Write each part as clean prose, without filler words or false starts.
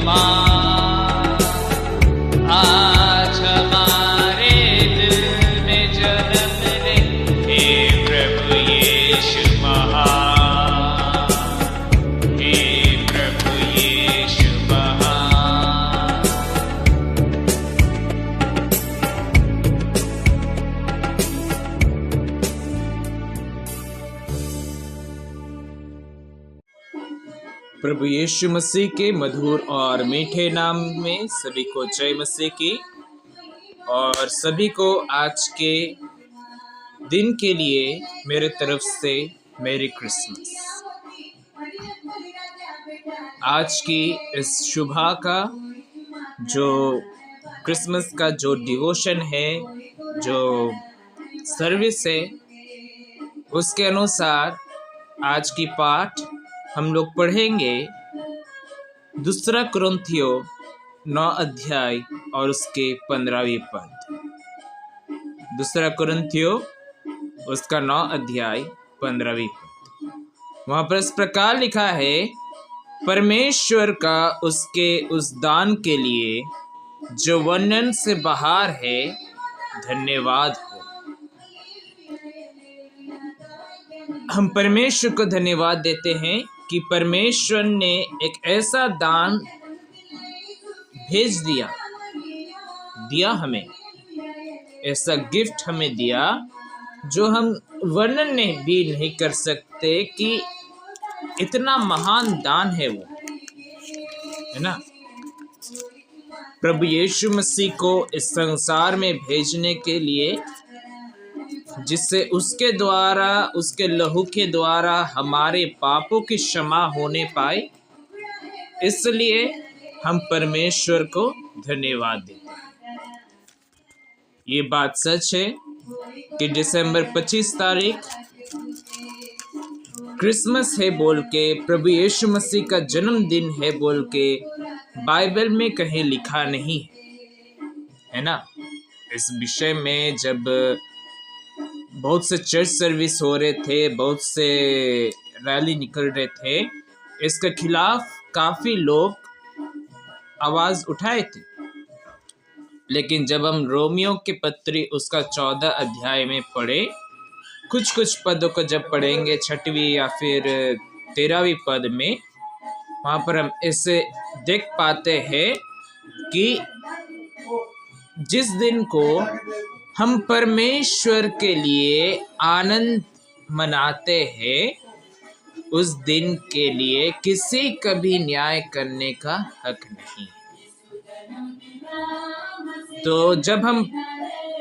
महान, आज हमारे दिल में जन्म ले, हे प्रभु यीशु महान, हे प्रभु यीशु महान। प्रभु यीशु मसीह के मधुर और मीठे नाम में सभी को जय मसीह की, और सभी को आज के दिन के लिए मेरे तरफ से मेरी क्रिसमस। आज की इस शुभा का जो क्रिसमस का जो डिवोशन है, जो सर्विस है, उसके अनुसार आज की पाठ हम लोग पढ़ेंगे 2 कुरिन्थियों 9 अध्याय और उसके 15वें पद। 2 कुरिन्थियों उसका 9 अध्याय 15वें पद। वहाँ पर इस प्रकार लिखा है, परमेश्वर का उसके उस दान के लिए जो वर्णन से बाहर है धन्यवाद हो। हम परमेश्वर को धन्यवाद देते हैं कि परमेश्वर ने एक ऐसा दान भेज दिया हमें, ऐसा गिफ्ट हमें दिया जो हम वर्णन भी नहीं कर सकते कि इतना महान दान है वो, है ना। प्रभु यीशु मसीह को इस संसार में भेजने के लिए, जिससे उसके द्वारा, उसके लहू के द्वारा हमारे पापों की क्षमा होने पाए, इसलिए हम परमेश्वर को धन्यवाद देते हैं। ये बात सच है कि दिसंबर 25 तारीख क्रिसमस है बोल के, प्रभु यीशु मसीह का जन्मदिन है बोल के बाइबल में कहीं लिखा नहीं है ना। इस विषय में जब बहुत से चर्च सर्विस हो रहे थे, बहुत से रैली निकल रहे थे, इसके खिलाफ काफ़ी लोग आवाज़ उठाए थे। लेकिन जब हम रोमियो के पत्री उसका 14 अध्याय में पढ़े, कुछ पदों को जब पढ़ेंगे 6वीं या फिर 13वीं पद में, वहाँ पर हम इसे देख पाते हैं कि जिस दिन को हम परमेश्वर के लिए आनंद मनाते हैं, उस दिन के लिए किसी का भी न्याय करने का हक नहीं। तो जब हम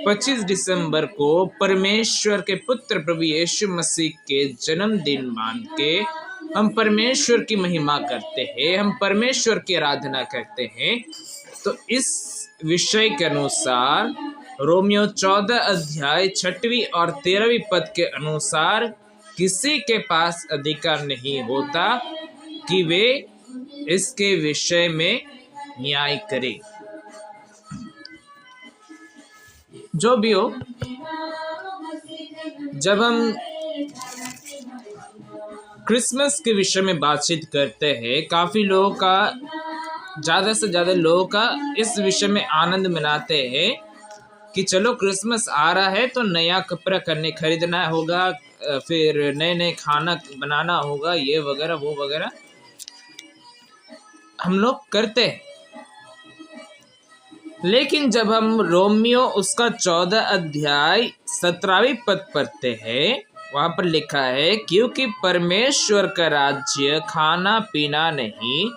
25 दिसंबर को परमेश्वर के पुत्र प्रभु यीशु मसीह के जन्मदिन मान के हम परमेश्वर की महिमा करते हैं, हम परमेश्वर की आराधना करते हैं, तो इस विषय के अनुसार रोमियो 14 अध्याय 6वीं और 13वीं पद के अनुसार किसी के पास अधिकार नहीं होता कि वे इसके विषय में न्याय करें। जो भी हो, जब हम क्रिसमस के विषय में बातचीत करते हैं, काफ़ी लोगों का, ज़्यादा से ज़्यादा लोगों का इस विषय में आनंद मनाते हैं कि चलो क्रिसमस आ रहा है तो नया कपड़ा खरीदना होगा, फिर नए खाना बनाना होगा, ये वगैरह वो वगैरह हम लोग करते हैं। लेकिन जब हम रोमियो उसका 14 अध्याय 17वीं पद पढ़ते हैं, वहाँ पर लिखा है, क्योंकि परमेश्वर का राज्य खाना पीना नहीं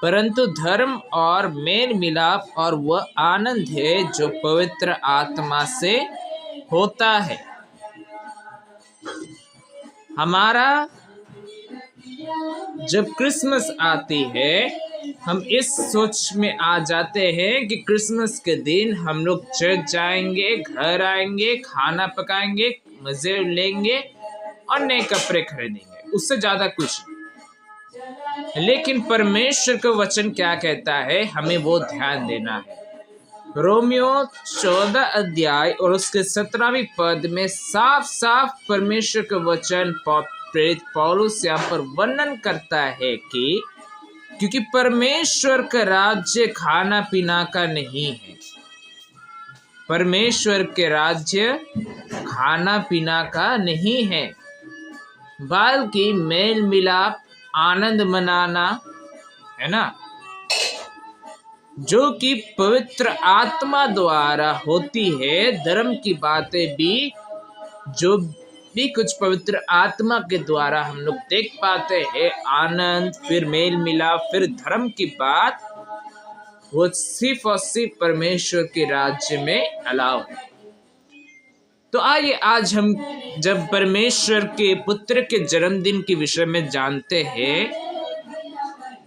परंतु धर्म और मेल मिलाप और वह आनंद है जो पवित्र आत्मा से होता है। हमारा जब क्रिसमस आती है, हम इस सोच में आ जाते हैं कि क्रिसमस के दिन हम लोग चर्च जाएंगे, घर आएंगे, खाना पकाएंगे, मज़े लेंगे और नए कपड़े खरीदेंगे, उससे ज़्यादा कुछ नहीं। लेकिन परमेश्वर का वचन क्या कहता है, हमें वो ध्यान देना है। रोमियो 14 अध्याय और उसके 17वीं पद में साफ साफ परमेश्वर का वचन प्रेरित पौलुस यहाँ पर वर्णन करता है कि क्योंकि परमेश्वर का राज्य खाना पीना का नहीं है। परमेश्वर के राज्य खाना पीना का नहीं है, बल्कि मेल मिलाप, आनंद मनाना है ना, जो कि पवित्र आत्मा द्वारा होती है। धर्म की बातें भी, जो भी कुछ पवित्र आत्मा के द्वारा हम लोग देख पाते हैं, आनंद, फिर मेल मिलाप, फिर धर्म की बात, वो सिर्फ और सिर्फ परमेश्वर के राज्य में अलाउ है। तो आइए आज हम जब परमेश्वर के पुत्र के जन्मदिन के विषय में जानते हैं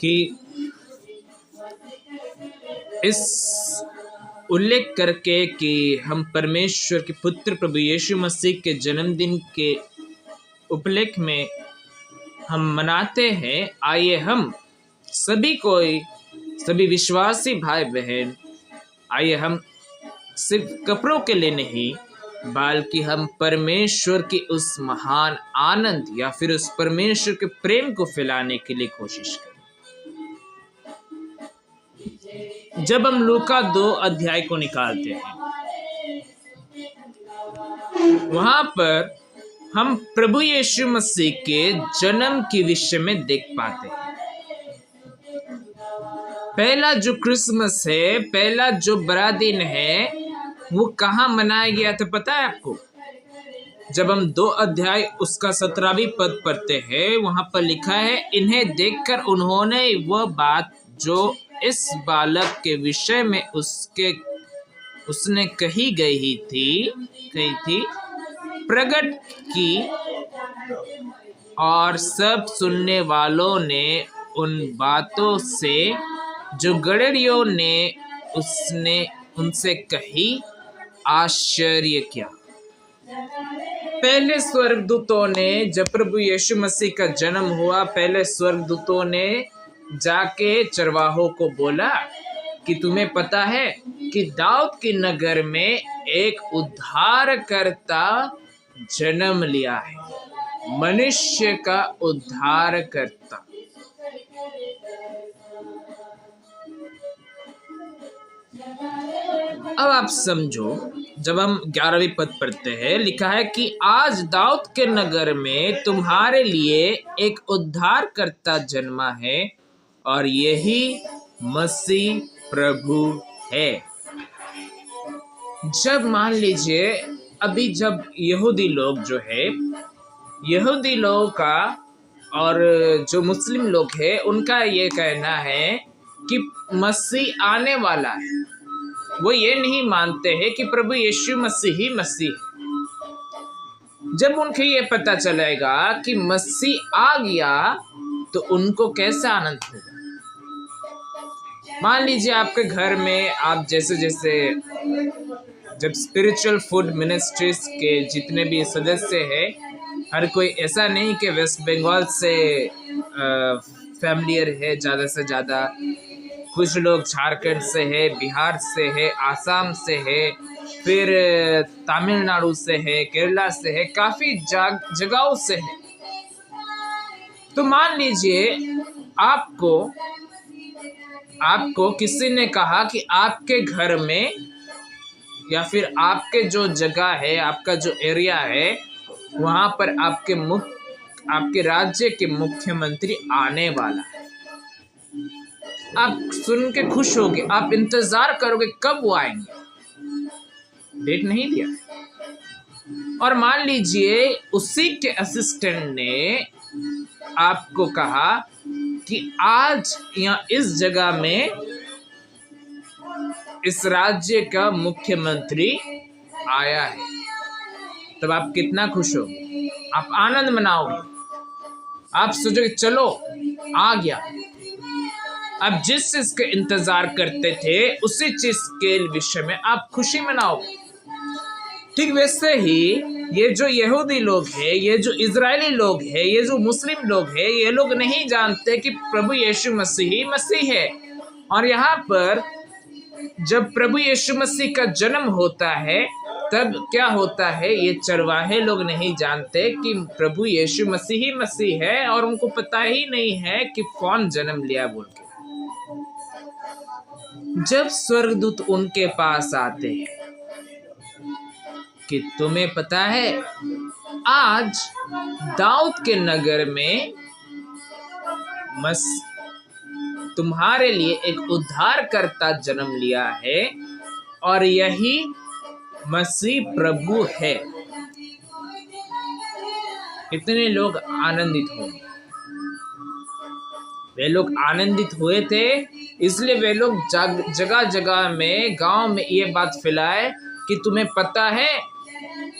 कि इस उल्लेख करके कि हम परमेश्वर के पुत्र प्रभु यीशु मसीह के जन्मदिन के उपलक्ष्य में हम मनाते हैं, आइए हम सभी विश्वासी भाई बहन, आइए हम सिर्फ कपड़ों के लिए नहीं, बल्कि हम परमेश्वर की उस महान आनंद या फिर उस परमेश्वर के प्रेम को फैलाने के लिए कोशिश करें। जब हम लूका 2 अध्याय को निकालते हैं, वहां पर हम प्रभु यीशु मसीह के जन्म के विषय में देख पाते हैं। पहला जो क्रिसमस है, पहला जो बड़ा दिन है, वो कहाँ मनाया गया था पता है आपको? जब हम 2 अध्याय उसका 17वीं पद पढ़ते हैं, वहां पर लिखा है, इन्हें देखकर उन्होंने वह बात जो इस बालक के विषय में उसने कही थी प्रकट की, और सब सुनने वालों ने उन बातों से जो गडरियों ने उनसे कही आश्चर्य किया। पहले स्वर्गदूतों ने, जब प्रभु यीशु मसीह का जन्म हुआ, पहले स्वर्गदूतों ने जाके चरवाहों को बोला कि तुम्हें पता है कि दाऊद के नगर में एक उद्धारकर्ता जन्म लिया है, मनुष्य का उद्धारकर्ता। अब आप समझो, जब हम 11वीं पद पढ़ते हैं, लिखा है कि आज दाऊद के नगर में तुम्हारे लिए एक उद्धारकर्ता जन्मा है, और यही मसीह प्रभु है। जब मान लीजिए अभी जब यहूदी लोग जो है, यहूदी लोगों का और जो मुस्लिम लोग हैं, उनका ये कहना है कि मसीह आने वाला है। वो ये नहीं मानते हैं कि प्रभु यीशु मसीह ही मसीह है। जब उनको ये पता चलेगा कि मसीह आ गया, तो उनको कैसा आनंद होगा। मान लीजिए आपके घर में आप जैसे जब स्पिरिचुअल फूड मिनिस्ट्रीज के जितने भी सदस्य हैं, हर कोई ऐसा नहीं कि वेस्ट बंगाल से फैमिलियर है ज़्यादा से ज़्यादा, कुछ लोग झारखंड से है, बिहार से है, आसाम से है, फिर तमिलनाडु से है, केरला से है, काफ़ी जगहों से है। तो मान लीजिए आपको किसी ने कहा कि आपके घर में या फिर आपके जो जगह है, आपका जो एरिया है, वहाँ पर आपके राज्य के मुख्यमंत्री आने वाला है। आप सुन के खुश होगे, आप इंतजार करोगे कब वो आएंगे, डेट नहीं दिया। और मान लीजिए उसी के असिस्टेंट ने आपको कहा कि आज यहाँ इस जगह में इस राज्य का मुख्यमंत्री आया है, तब आप कितना खुश हो, आप आनंद मनाओगे, आप सोचोगे चलो आ गया। आप जिस चीज के इंतजार करते थे, उसी चीज के विषय में आप खुशी मनाओगे। ठीक वैसे ही ये जो यहूदी लोग हैं, ये जो इजरायली लोग हैं, ये जो मुस्लिम लोग हैं, ये लोग नहीं जानते कि प्रभु यीशु मसीह ही मसीह है। और यहाँ पर जब प्रभु यीशु मसीह का जन्म होता है, तब क्या होता है, ये चरवाहे लोग नहीं जानते कि प्रभु यीशु मसीह ही मसीह है, और उनको पता ही नहीं है कि कौन जन्म लिया बोल के। जब स्वर्गदूत उनके पास आते हैं कि तुम्हें पता है आज दाऊद के नगर में तुम्हारे लिए एक उद्धारकर्ता जन्म लिया है और यही मसीह प्रभु है। कितने लोग आनंदित होंगे। वे लोग आनंदित हुए थे, इसलिए वे लोग जगह जगह में, गांव में ये बात फैलाए कि तुम्हें पता है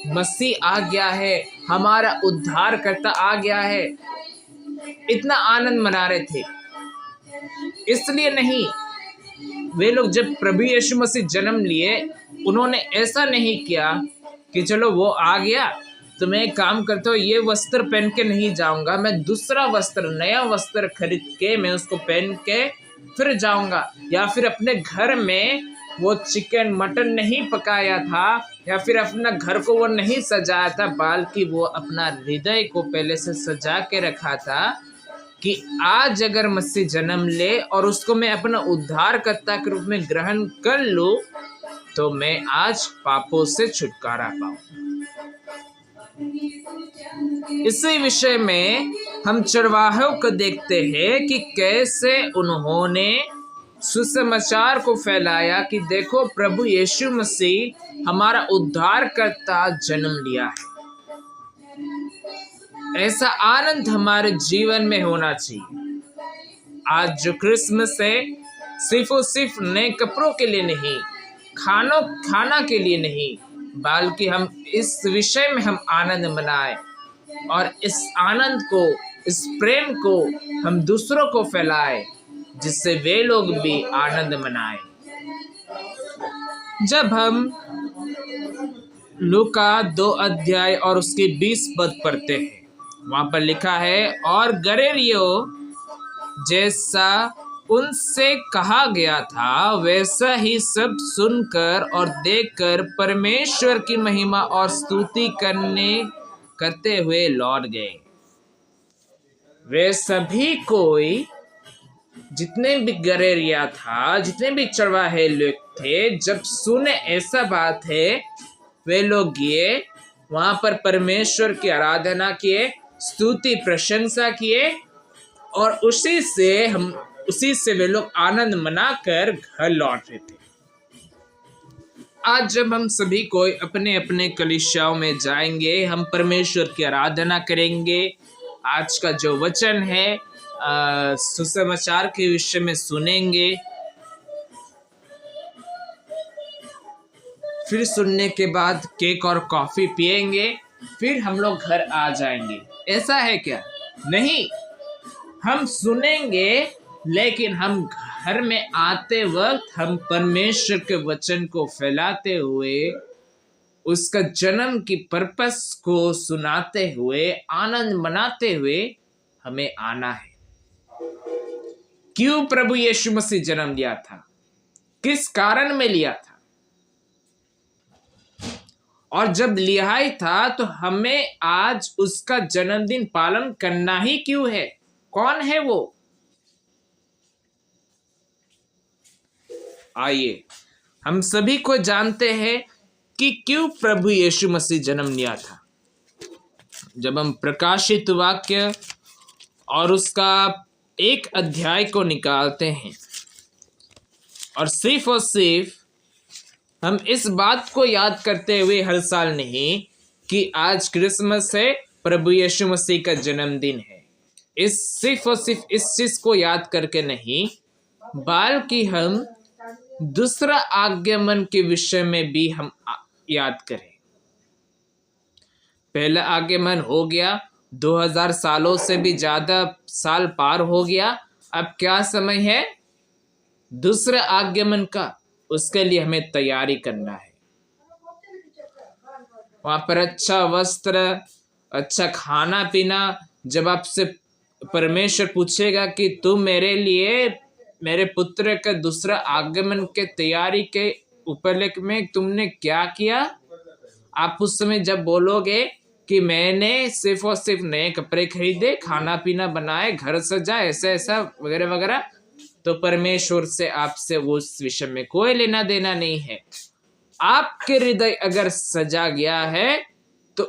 मसीह आ गया है, हमारा उद्धारकर्ता आ गया है। इतना आनंद मना रहे थे। इसलिए नहीं, वे लोग जब प्रभु यीशु मसीह जन्म लिए, उन्होंने ऐसा नहीं किया कि चलो वो आ गया तो मैं एक काम करता हूँ, ये वस्त्र पहन के नहीं जाऊंगा, मैं दूसरा वस्त्र, नया वस्त्र खरीद के मैं उसको पहन के फिर जाऊंगा। या फिर अपने घर में वो चिकन मटन नहीं पकाया था, या फिर अपना घर को वो नहीं सजाया था, बल्कि वो अपना हृदय को पहले से सजा के रखा था कि आज अगर मसीह जन्म ले और उसको मैं अपना उद्धारकर्ता के रूप में ग्रहण कर लूं तो मैं आज पापों से छुटकारा पाऊं। इसी विषय में हम चरवाहों को देखते हैं कि कैसे उन्होंने सुसमाचार को फैलाया कि देखो प्रभु यीशु मसीह हमारा उद्धारकर्ता जन्म लिया है। ऐसा आनंद हमारे जीवन में होना चाहिए। आज जो क्रिसमस है, सिर्फ और सिर्फ नए कपड़ों के लिए नहीं, खाना के लिए नहीं, बल्कि हम इस विषय में हम आनंद मनाएं और इस आनंद को, इस प्रेम को हम दूसरों को फैलाएं, जिससे वे लोग भी आनंद मनाएं। जब हम लूका 2 अध्याय और उसके 20 पद पढ़ते हैं, वहां पर लिखा है, और गलीलियों जैसा उनसे कहा गया था वैसा ही सब सुनकर और देखकर परमेश्वर की महिमा और स्तुति करते हुए लौट गए। वे सभी कोई, जितने भी गलीलिया था, जितने भी चरवाहे लोग थे, जब सुने ऐसा बात है, वे लोग गए वहां पर परमेश्वर की आराधना किए, स्तुति प्रशंसा किए और उसी से वे लोग आनंद मनाकर घर लौट रहे थे। आज जब हम सभी कोई अपने अपने कलीसियाओं में जाएंगे, हम परमेश्वर की आराधना करेंगे। आज का जो वचन है सुसमाचार के विषय में सुनेंगे, फिर सुनने के बाद केक और कॉफी पिएंगे, फिर हम लोग घर आ जाएंगे। ऐसा है क्या? नहीं, हम सुनेंगे, लेकिन हम घर में आते वक्त हम परमेश्वर के वचन को फैलाते हुए, उसका जन्म की पर्पस को सुनाते हुए, आनंद मनाते हुए हमें आना है। क्यों प्रभु यीशु मसीह जन्म लिया था? किस कारण में लिया था? और जब लिया ही था तो हमें आज उसका जन्मदिन पालन करना ही क्यों है? कौन है वो? आइए, हम सभी को जानते हैं कि क्यों प्रभु यीशु मसीह जन्म लिया था। जब हम प्रकाशित वाक्य और उसका 1 अध्याय को निकालते हैं और सिर्फ हम इस बात को याद करते हुए हर साल नहीं कि आज क्रिसमस है, प्रभु यीशु मसीह का जन्मदिन है, सिर्फ इस चीज को याद करके नहीं, बल्कि हम दूसरा आगमन के विषय में भी हम याद करें। पहला आगमन हो गया, 2000 सालों से भी ज्यादा साल पार हो गया। अब क्या समय है दूसरे आगमन का? उसके लिए हमें तैयारी करना है। वहां पर अच्छा वस्त्र, अच्छा खाना पीना। जब आपसे परमेश्वर पूछेगा कि तुम मेरे लिए, मेरे पुत्र के दूसरा आगमन के तैयारी के उपलक्ष्य में तुमने क्या किया, आप उस समय जब बोलोगे कि मैंने सिर्फ और सिर्फ नए कपड़े खरीदे, खाना पीना बनाए, घर सजा, ऐसा ऐसा वगैरह वगैरह, तो परमेश्वर से आपसे वो उस विषय में कोई लेना देना नहीं है। आपके हृदय अगर सजा गया है तो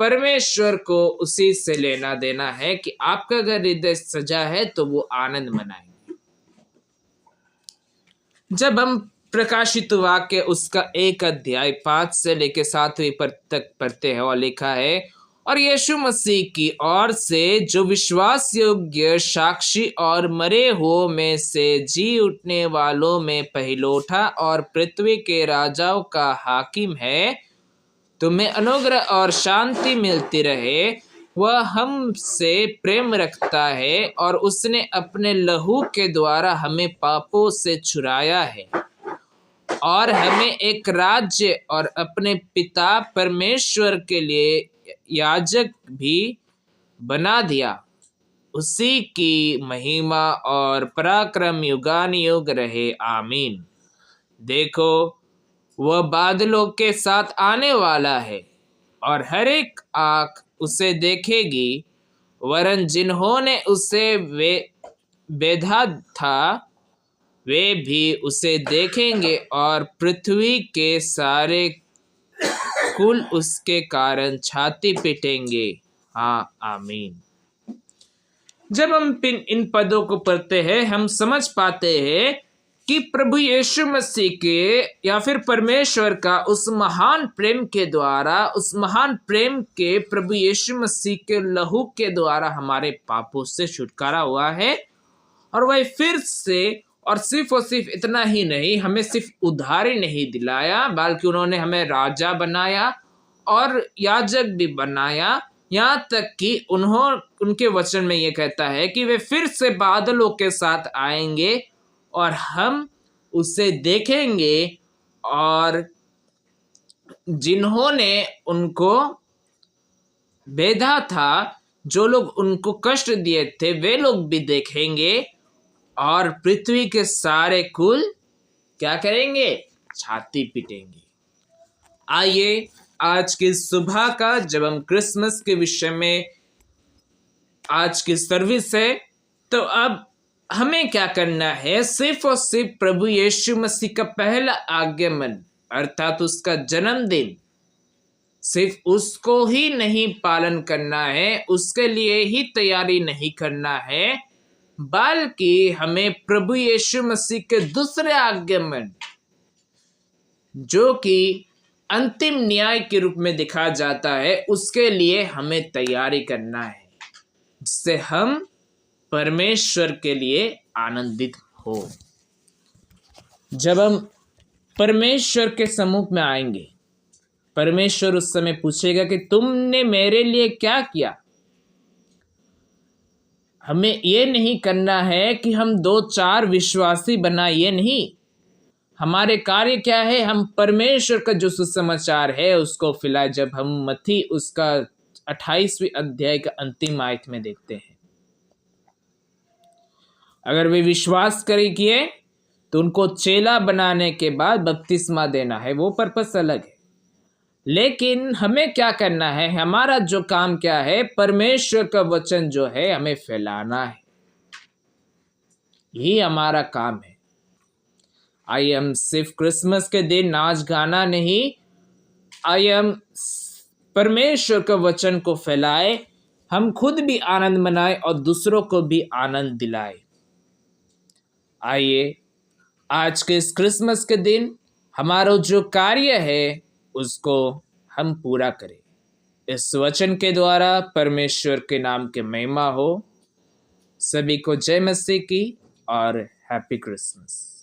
परमेश्वर को उसी से लेना देना है कि आपका अगर हृदय सजा है तो वो आनंद मनाएंगे। जब हम प्रकाशित वाक्य उसका 1 अध्याय 5 से लेकर 7वीं पद तक पढ़ते हैं और लिखा है, और यीशु मसीह की ओर से जो विश्वास योग्य साक्षी और मरे हुओं में से जी उठने वालों में पहिलौठा और पृथ्वी के राजाओं का हाकिम है, तुम्हें अनुग्रह और शांति मिलती रहे। वह हमसे प्रेम रखता है और उसने अपने लहू के द्वारा हमें पापों से छुड़ाया है और हमें एक राज्य और अपने पिता परमेश्वर के लिए याजक भी बना दिया। उसी की महिमा और पराक्रम युगानुयुग रहे, आमीन। देखो, वह बादलों के साथ आने वाला है और हर एक आँख उसे देखेगी, वरन जिन्होंने उसे बेधा था वे भी उसे देखेंगे और पृथ्वी के सारे कुल उसके कारण छाती पीटेंगे। हाँ, आमीन। जब हम इन पदों को पढ़ते हैं हम समझ पाते हैं कि प्रभु यीशु मसीह के या फिर परमेश्वर का उस महान प्रेम के द्वारा, उस महान प्रेम के प्रभु यीशु मसीह के लहू के द्वारा हमारे पापों से छुटकारा हुआ है। और वह फिर से और सिर्फ इतना ही नहीं, हमें सिर्फ उद्धारी नहीं दिलाया बल्कि उन्होंने हमें राजा बनाया और याजक भी बनाया। यहाँ तक कि उनके वचन में ये कहता है कि वे फिर से बादलों के साथ आएंगे और हम उसे देखेंगे और जिन्होंने उनको बेधा था, जो लोग उनको कष्ट दिए थे, वे लोग भी देखेंगे और पृथ्वी के सारे कुल क्या करेंगे? छाती पीटेंगे। आइए आज की सुबह का, जब हम क्रिसमस के विषय में आज की सर्विस है, तो अब हमें क्या करना है? सिर्फ और सिर्फ प्रभु यीशु मसीह का पहला आगमन अर्थात उसका जन्मदिन, सिर्फ उसको ही नहीं पालन करना है, उसके लिए ही तैयारी नहीं करना है, बल्कि हमें प्रभु यीशु मसीह के दूसरे आगमन, जो कि अंतिम न्याय के रूप में दिखा जाता है, उसके लिए हमें तैयारी करना है, जिससे हम परमेश्वर के लिए आनंदित हो। जब हम परमेश्वर के सम्मुख में आएंगे, परमेश्वर उस समय पूछेगा कि तुमने मेरे लिए क्या किया। हमें ये नहीं करना है कि हम 2-4 विश्वासी बनाए, ये नहीं। हमारे कार्य क्या है? हम परमेश्वर का जो सुसमाचार है उसको फैलाए। जब हम मत्ती उसका 28वें अध्याय का अंतिम आयत में देखते हैं, अगर वे विश्वास किए तो उनको चेला बनाने के बाद बपतिस्मा देना है, वो पर्पस अलग है। लेकिन हमें क्या करना है? हमारा जो काम क्या है? परमेश्वर का वचन जो है हमें फैलाना है, यही हमारा काम है। आइए हम सिर्फ क्रिसमस के दिन नाच गाना नहीं, आइए हम परमेश्वर के वचन को फैलाए, हम खुद भी आनंद मनाए और दूसरों को भी आनंद दिलाए। आइए आज के इस क्रिसमस के दिन हमारा जो कार्य है उसको हम पूरा करें। इस वचन के द्वारा परमेश्वर के नाम की महिमा हो। सभी को जय मसीह की और हैप्पी क्रिसमस।